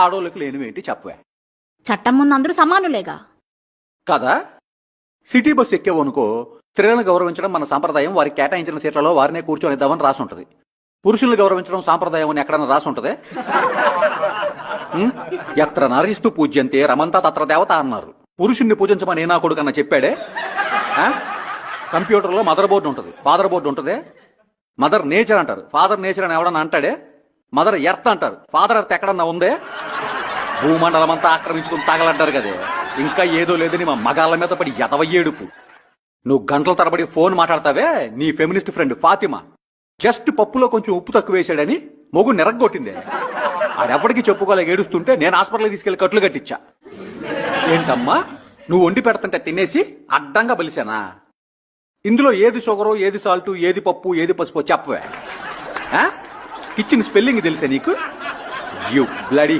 ఆడోళ్ళకి లేనివేంటి చెప్పవే. చట్టం ముందు అందరూ సమానులేగా. కదా, సిటీ బస్సు ఎక్కేవనుకో, స్త్రీలను గౌరవించడం మన సాంప్రదాయం, వారికి కేటాయించిన సీట్లలో వారినే కూర్చొనిద్దామని రాసి ఉంటుంది. పురుషుల్ని గౌరవించడం సాంప్రదాయం అని ఎక్కడన్నా రాసి ఉంటదే? ఎత్ర నారీస్తూ పూజ్యంతే రమంతా తత్ర దేవత అన్నారు. పురుషుణ్ణి పూజించమని నా కొడుకన్నా చెప్పాడే? కంప్యూటర్లో మదర్ బోర్డు ఉంటుంది, ఫాదర్ బోర్డు ఉంటుంది. మదర్ నేచర్ అంటారు, ఫాదర్ నేచర్ అని ఎవడన్నా అంటాడే? మదర్ ఎర్త్ అంటారు, ఫాదర్ ఎర్త్ ఎక్కడన్నా ఉందే? భూమండలం అంతా ఆక్రమించుకుని తాగలంటారు కదే. ఇంకా ఏదో లేదని మా మగాళ్ళ మీద పడి ఎదవయ్యేడుపు. నువ్వు గంటల తరబడి ఫోన్ మాట్లాడతావే, నీ ఫెమినిస్ట్ ఫ్రెండ్ ఫాతిమా జస్ట్ పప్పులో కొంచెం ఉప్పు తక్కువ వేసాడని మొగు నిరగొట్టిందే. ఆడెప్పటికీ చెప్పుకోలేక ఏడుస్తుంటే నేను హాస్పిటల్కి తీసుకెళ్లి కట్లు కట్టించా. ఏంటమ్మా, నువ్వు వండి పెడుతుంటే తినేసి అడ్డంగా బలిసానా? ఇందులో ఏది షుగరు, ఏది సాల్టు, ఏది పప్పు, ఏది పసుపు చెప్పవే. కిచెన్ స్పెల్లింగ్ తెలుసా నీకు? You bloody